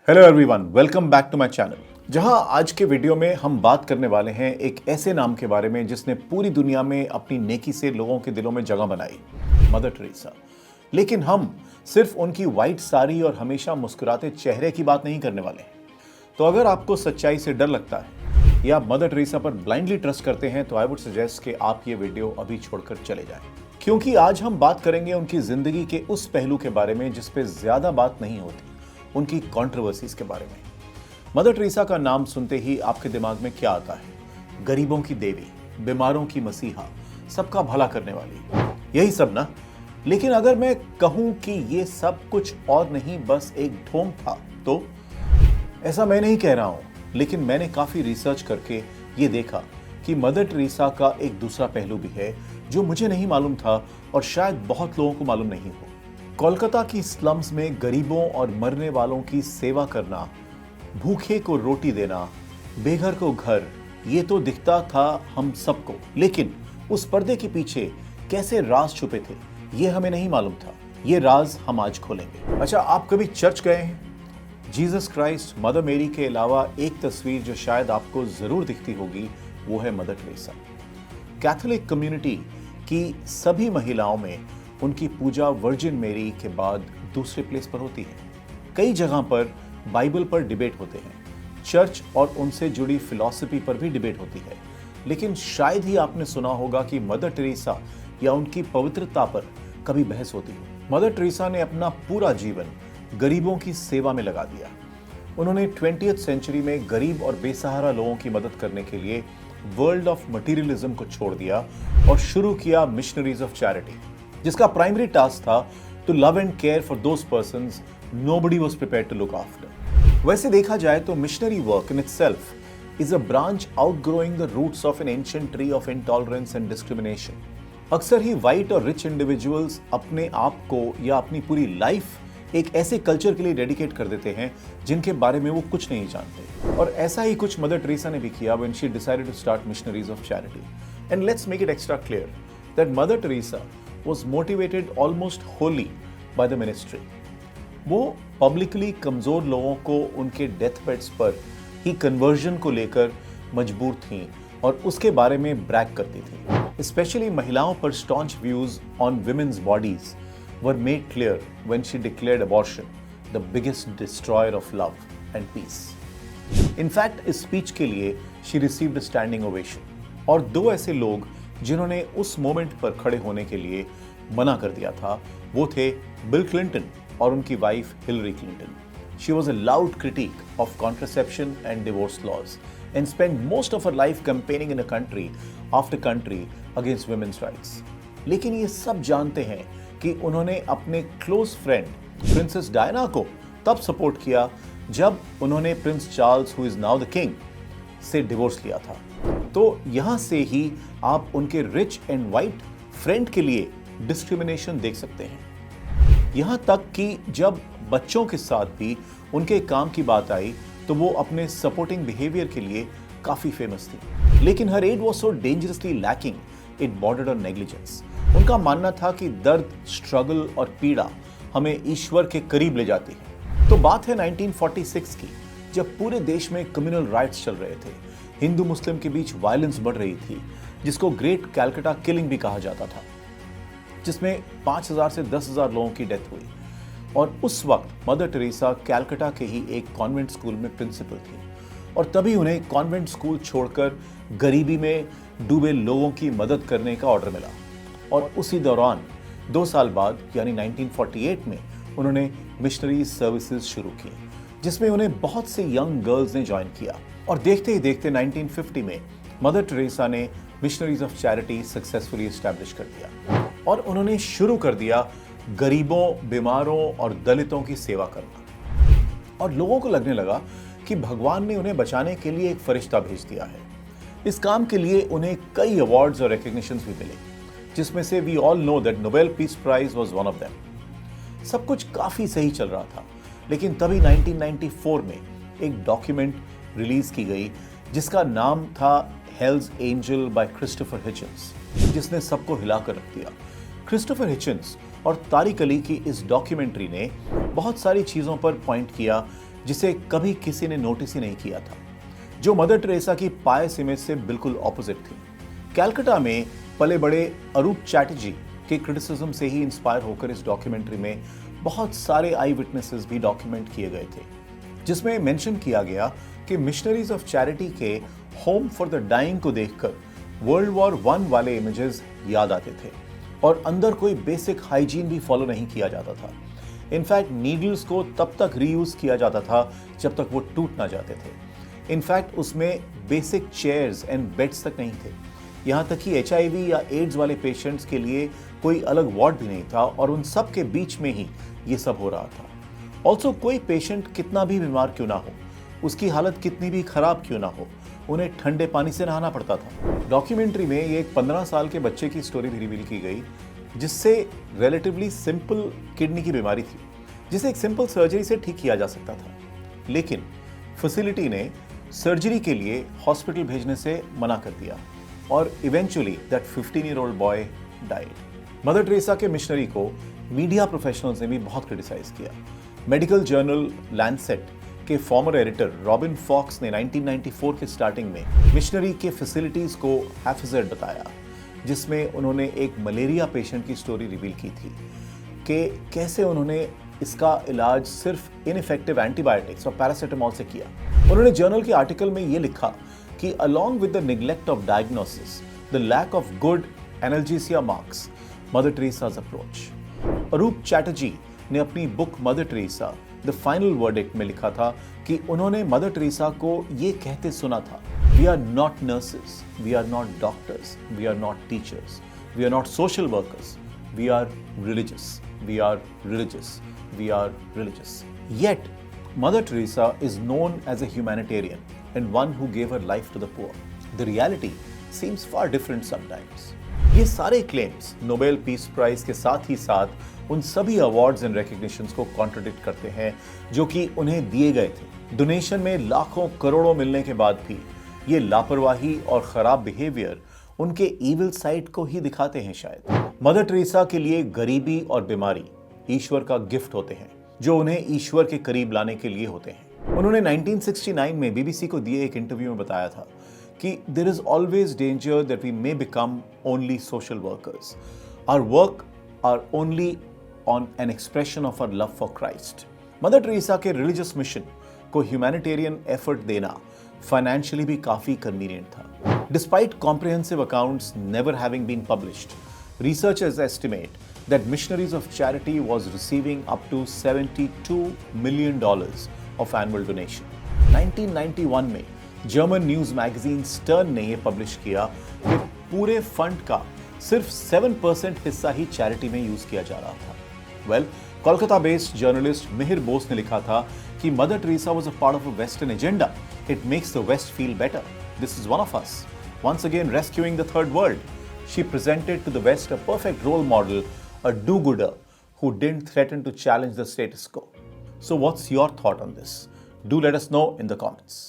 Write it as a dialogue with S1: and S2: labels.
S1: Hello everyone, welcome back to my channel. जहां आज के वीडियो में हम बात करने वाले हैं एक ऐसे नाम के बारे में जिसने पूरी दुनिया में अपनी नेकी से लोगों के दिलों में जगह बनाई, मदर टेरेसा। लेकिन हम सिर्फ उनकी व्हाइट साड़ी और हमेशा मुस्कुराते चेहरे की बात नहीं करने वाले हैं। तो अगर आपको सच्चाई से डर लगता है या मदर टेरेसा पर ब्लाइंडली ट्रस्ट करते हैं तो आई वुड सजेस्ट कि आप ये वीडियो अभी छोड़कर चले जाएं, क्योंकि आज हम बात करेंगे उनकी जिंदगी के उस पहलू के बारे में जिस पे ज्यादा बात नहीं होती, उनकी कंट्रोवर्सीज के बारे में। मदर टेरेसा का नाम सुनते ही आपके दिमाग में क्या आता है? गरीबों की देवी, बीमारों की मसीहा, सबका भला करने वाली, यही सब ना। लेकिन अगर मैं कहूं कि ये सब कुछ और नहीं, बस एक ढोंग था, तो ऐसा मैं नहीं कह रहा हूं। लेकिन मैंने काफी रिसर्च करके ये देखा कि मदर टेरेसा का एक दूसरा पहलू भी है जो मुझे नहीं मालूम था और शायद बहुत लोगों को मालूम नहीं हो। कोलकाता की स्लम्स में गरीबों और मरने वालों की सेवा करना, भूखे को रोटी देना, बेघर को घर, ये तो दिखता था हम सबको। लेकिन उस पर्दे के पीछे कैसे राज छुपे थे, ये हमें नहीं मालूम था। ये राज हम आज खोलेंगे। अच्छा, आप कभी चर्च गए हैं? जीसस क्राइस्ट, मदर मेरी के अलावा एक तस्वीर जो शायद आपको जरूर दिखती होगी, वो है मदर टेरेसा। कैथोलिक कम्युनिटी की सभी महिलाओं में उनकी पूजा वर्जिन मेरी के बाद दूसरे प्लेस पर होती है। कई जगह पर बाइबल पर डिबेट होते हैं, चर्च और उनसे जुड़ी फिलॉसफी पर भी डिबेट होती है। लेकिन शायद ही आपने सुना होगा कि मदर टेरेसा या उनकी पवित्रता पर कभी बहस होती हो। मदर टेरेसा ने अपना पूरा जीवन गरीबों की सेवा में लगा दिया। उन्होंने 20th सेंचुरी में गरीब और बेसहारा लोगों की मदद करने के लिए वर्ल्ड ऑफ मटीरियलिज्म को छोड़ दिया और शुरू किया मिशनरीज ऑफ चैरिटी, जिसका प्राइमरी टास्क था to love and care for those persons nobody was prepared to look after. वैसे देखा जाए तो missionary work in itself is a branch outgrowing the roots of an ancient tree of intolerance and discrimination. अक्सर ही white और rich individuals अपने आप को या अपनी पूरी लाइफ एक ऐसे कल्चर के लिए डेडिकेट कर देते हैं जिनके बारे में वो कुछ नहीं जानते। और ऐसा ही कुछ मदर टेरेसा ने भी किया when she decided to start Missionaries of Charity. And let's make it extra clear that Mother Teresa was motivated almost wholly by the ministry. वो पब्लिकली कमजोर लोगों को उनके डेथ बेड्स पर ही कन्वर्जन को लेकर मजबूर थीं और उसके बारे में ब्रैग करती थी। स्पेशली महिलाओं पर staunch views on women's bodies were made clear when she declared abortion the biggest destroyer of love and peace. In fact, इस स्पीच के लिए she received a standing ovation. और दो ऐसे लोग जिन्होंने उस मोमेंट पर खड़े होने के लिए मना कर दिया था, वो थे बिल क्लिंटन और उनकी wife Hillary Clinton. She was a loud critic of contraception and divorce laws and spend most of her life campaigning in a country after country against women's rights. लेकिन ये सब जानते हैं कि उन्होंने अपने क्लोज फ्रेंड प्रिंसेस डायना को तब सपोर्ट किया जब उन्होंने Prince Charles, who is now the king, से डिवोर्स लिया था। तो यहां से ही आप उनके रिच एंड वाइट फ्रेंड के लिए डिस्क्रिमिनेशन देख सकते हैं। यहां तक कि जब बच्चों के साथ भी उनके काम की बात आई तो वो अपने सपोर्टिंग बिहेवियर के लिए काफी फेमस थी। लेकिन her aid was so dangerously lacking, it bordered on negligence. उनका मानना था कि दर्द, स्ट्रगल और पीड़ा हमें ईश्वर के करीब ले जाती है। तो बात है 1946 की, जब पूरे देश में कम्युनल राइट्स चल रहे थे, हिंदू मुस्लिम के बीच वायलेंस बढ़ रही थी, जिसको ग्रेट कैलकाटा किलिंग भी कहा जाता था, जिसमें 5,000 से 10,000 लोगों की डेथ हुई। और उस वक्त मदर टेरेसा कैलकाटा के ही एक कॉन्वेंट स्कूल में प्रिंसिपल थी और तभी उन्हें कॉन्वेंट स्कूल छोड़कर गरीबी में डूबे लोगों की मदद करने का ऑर्डर मिला। और उसी दौरान 2 साल बाद यानी 1948 में उन्होंने मिशनरी सर्विसेज शुरू की, जिसमें उन्हें बहुत से यंग गर्ल्स ने ज्वाइन किया। और देखते ही देखते 1950 में मदर टेरेसा ने missionaries of charity successfully establish कर दिया और उन्होंने शुरू कर दिया गरीबों, बीमारों और दलितों की सेवा करना। और लोगों को लगने लगा कि भगवान ने उन्हें बचाने के लिए एक फरिश्ता भेज दिया है। इस काम के लिए उन्हें कई अवार्ड्स और रिकॉग्निशंस भी मिले, जिसमें से we all know that Nobel Peace Prize was one of them. सब कुछ काफी सही चल रहा था, लेकिन तभी 1994 में एक डॉक्यूमेंट रिलीज की गई जिसका नाम था हेल्स एंजल बाय क्रिस्टोफर हिचन्स, जिसने सबको हिलाकर रख दिया। क्रिस्टोफर हिचन्स और तारिक अली की इस डॉक्यूमेंट्री ने बहुत सारी चीज़ों पर पॉइंट किया जिसे कभी किसी ने नोटिस ही नहीं किया था, जो मदर टेरेसा की पायस इमेज से बिल्कुल ऑपोजिट थी। कलकत्ता में पले बड़े अरूप चैटर्जी के क्रिटिसिज्म से ही इंस्पायर होकर इस डॉक्यूमेंट्री में बहुत सारे आई विटनेसेस भी डॉक्यूमेंट किए गए थे, जिसमें मेंशन किया गया कि मिशनरीज ऑफ चैरिटी के होम फॉर द डाइंग को देखकर वर्ल्ड वॉर 1 वाले इमेजेस याद आते थे और अंदर कोई बेसिक हाइजीन भी फॉलो नहीं किया जाता था। इनफैक्ट नीडल्स को तब तक रीयूज किया जाता था जब तक वो टूट ना जाते थे। इनफैक्ट उसमें बेसिक चेयर्स एंड बेड्स तक नहीं थे। यहाँ तक कि HIV या एड्स वाले पेशेंट्स के लिए कोई अलग वार्ड भी नहीं था और उन सब के बीच में ही ये सब हो रहा था। ऑल्सो कोई पेशेंट कितना भी बीमार क्यों ना हो, उसकी हालत कितनी भी खराब क्यों ना हो, उन्हें ठंडे पानी से नहाना पड़ता था। डॉक्यूमेंट्री में ये एक 15 साल के बच्चे की स्टोरी भी रिवील की गई, जिससे रिलेटिवली सिंपल किडनी की बीमारी थी, जिसे एक सिंपल सर्जरी से ठीक किया जा सकता था। लेकिन फैसिलिटी ने सर्जरी के लिए हॉस्पिटल भेजने से मना कर दिया और eventually that 15-year-old boy died. Mother Teresa के मिशनरी को मीडिया प्रोफेशनल्स ने भी बहुत क्रिटिसाइज किया। मेडिकल जर्नल लैंसेट के फॉर्मर एडिटर रॉबिन फॉक्स ने 1994 के स्टार्टिंग में मिशनरी के फैसिलिटीज को हैफेजर्ड बताया, जिसमें उन्होंने एक मलेरिया पेशेंट की स्टोरी रिवील की थी कि कैसे उन्होंने इसका इलाज सिर्फ इनइफेक्टिव एंटीबायोटिक्स और पैरासिटामोल से किया। उन्होंने जर्नल के आर्टिकल में ये लिखा कि along with the neglect of diagnosis, the lack of good analgesia marks Mother Teresa's approach. अरूप चैटर्जी ने अपनी book mother Teresa the final verdict में लिखा था कि उन्होंने मदर टेरेसा को ये कहते सुना था, we are not nurses, we are not doctors, we are not teachers, we are not social workers, we are religious, we are religious, we are religious. Yet, Mother Teresa is known as a humanitarian and one who gave her life to the poor. The reality seems far different sometimes. ये सारे claims Nobel Peace prize के साथ ही साथ उन सभी awards and recognitions को contradict करते हैं जो कि उन्हें दिए गए थे। डोनेशन में लाखों करोड़ों मिलने के बाद भी ये लापरवाही और खराब बिहेवियर उनके इविल साइड को ही दिखाते हैं शायद। मदर टेरेसा के लिए गरीबी और बीमारी ईश्वर का गिफ्ट होते हैं, जो उन्हें ईश्वर के करीब लाने के लिए होते हैं। उन्होंने 1969 में BBC को दिए एक इंटरव्यू में बताया था कि there is always danger that we may become only social workers. Our work are only on an expression of our love for Christ. Mother Teresa के रिलीजियस मिशन को ह्यूमैनिटेरियन एफर्ट देना फाइनेंशियली भी काफी convenient था। Despite comprehensive accounts never having been published, researchers estimate that Missionaries of Charity was receiving up to $72 million of annual donation. 1991 में German news magazine stern ने यह publish किया कि पूरे फंड का सिर्फ 7% हिस्सा ही चैरिटी में यूज किया जा रहा था। कोलकाता बेस्ड जर्नलिस्ट मिहिर बोस ने लिखा था कि Mother Teresa was a part of a western agenda. It makes the west feel better. This is one of us, once again rescuing the third world. She presented to the West a perfect role model, a do-gooder who didn't threaten to challenge the status quo. So what's your thought on this? Do let us know in the comments.